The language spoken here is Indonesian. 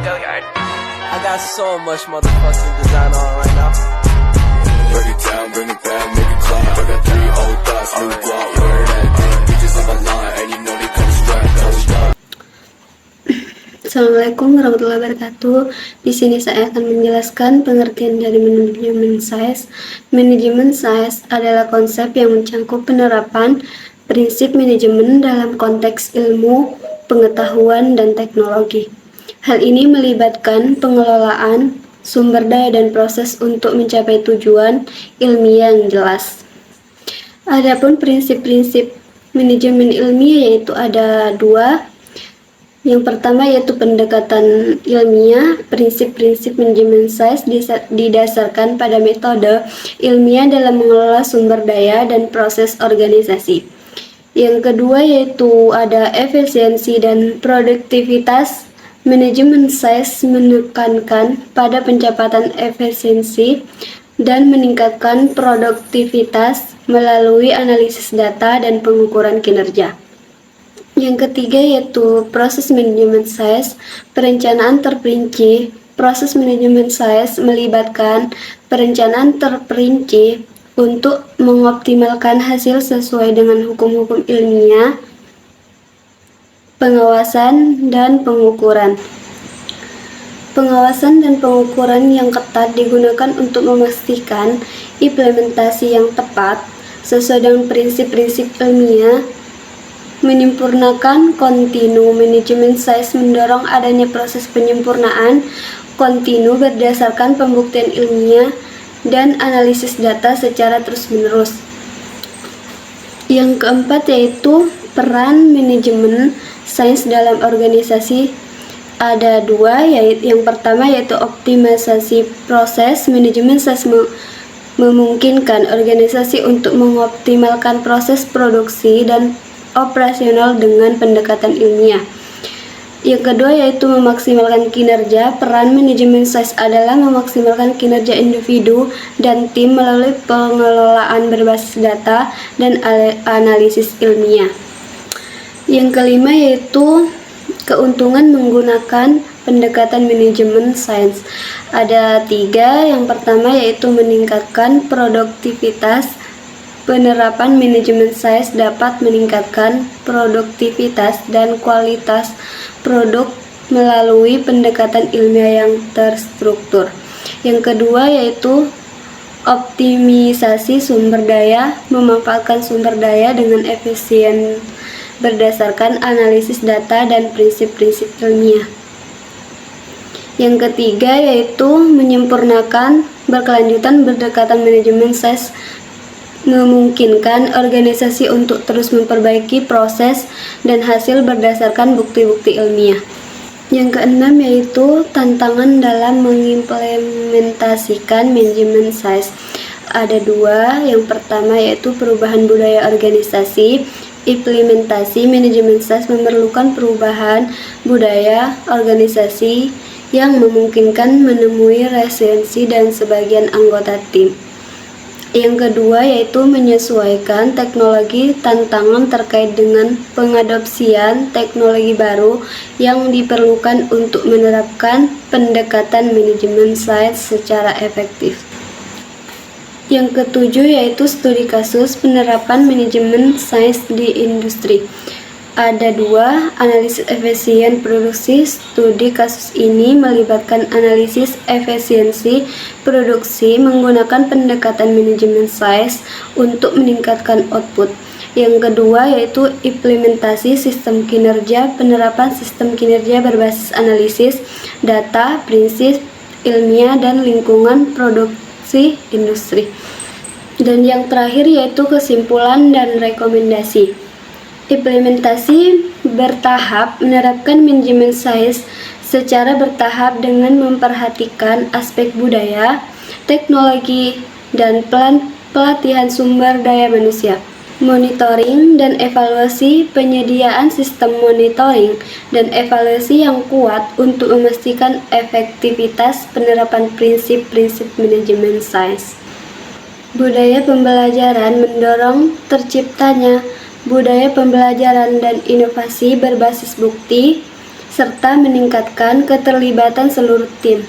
I got so much motherfucking design on right now. Break it down, bring it back, make it clap. I got 3 old thoughts, new guap, where that damn bitches on my line, and you know they come strapped. Assalamualaikum warahmatullahi wabarakatuh. Di sini saya akan menjelaskan pengertian dari manajemen science. Manajemen science adalah konsep yang mencangkup penerapan prinsip manajemen dalam konteks ilmu, pengetahuan, dan teknologi. Hal ini melibatkan pengelolaan sumber daya dan proses untuk mencapai tujuan ilmiah yang jelas. Adapun prinsip-prinsip manajemen ilmiah yaitu ada 2. Yang pertama yaitu pendekatan ilmiah. Prinsip-prinsip manajemen science didasarkan pada metode ilmiah dalam mengelola sumber daya dan proses organisasi. Yang kedua yaitu ada efisiensi dan produktivitas. Manajemen science menekankan pada pencapaian efisiensi dan meningkatkan produktivitas melalui analisis data dan pengukuran kinerja. Yang ketiga yaitu proses manajemen science, perencanaan terperinci. Proses manajemen science melibatkan perencanaan terperinci untuk mengoptimalkan hasil sesuai dengan hukum-hukum ilmiah, pengawasan dan pengukuran. Pengawasan dan pengukuran yang ketat digunakan untuk memastikan implementasi yang tepat sesuai dengan prinsip-prinsip ilmiah. Menyempurnakan kontinu. Manajemen science mendorong adanya proses penyempurnaan kontinu berdasarkan pembuktian ilmiah dan analisis data secara terus-menerus. Yang keempat yaitu peran manajemen science dalam organisasi. Ada 2, yaitu yang pertama yaitu optimalisasi proses. Manajemen science memungkinkan organisasi untuk mengoptimalkan proses produksi dan operasional dengan pendekatan ilmiah. Yang kedua yaitu memaksimalkan kinerja. Peran manajemen science adalah memaksimalkan kinerja individu dan tim melalui pengelolaan berbasis data dan analisis ilmiah. Yang kelima yaitu keuntungan menggunakan pendekatan manajemen science. Ada 3. Yang pertama yaitu meningkatkan produktivitas. Penerapan manajemen science dapat meningkatkan produktivitas dan kualitas produk melalui pendekatan ilmiah yang terstruktur. Yang kedua yaitu optimisasi sumber daya, memanfaatkan sumber daya dengan efisien berdasarkan analisis data dan prinsip-prinsip ilmiah. Yang ketiga yaitu menyempurnakan berkelanjutan. Pendekatan manajemen science memungkinkan organisasi untuk terus memperbaiki proses dan hasil berdasarkan bukti-bukti ilmiah. Yang keenam yaitu tantangan dalam mengimplementasikan manajemen science. Ada 2. Yang pertama yaitu perubahan budaya organisasi. Implementasi manajemen science memerlukan perubahan budaya organisasi yang memungkinkan menemui resistensi dan sebagian anggota tim. Yang kedua yaitu menyesuaikan teknologi. Tantangan terkait dengan pengadopsian teknologi baru yang diperlukan untuk menerapkan pendekatan manajemen science secara efektif. Yang ketujuh yaitu studi kasus penerapan manajemen science di industri. Ada 2. Analisis efisien produksi. Studi kasus ini melibatkan analisis efisiensi produksi menggunakan pendekatan manajemen science untuk meningkatkan output. Yang kedua yaitu implementasi sistem kinerja. Penerapan sistem kinerja berbasis analisis data, prinsip ilmiah dan lingkungan produksi industri. Dan yang terakhir yaitu kesimpulan dan rekomendasi. Implementasi bertahap. Menerapkan manajemen science secara bertahap dengan memperhatikan aspek budaya, teknologi, dan pelatihan sumber daya manusia. Monitoring dan evaluasi. Penyediaan sistem monitoring dan evaluasi yang kuat untuk memastikan efektivitas penerapan prinsip-prinsip manajemen science. Budaya pembelajaran mendorong terciptanya budaya pembelajaran dan inovasi berbasis bukti, serta meningkatkan keterlibatan seluruh tim.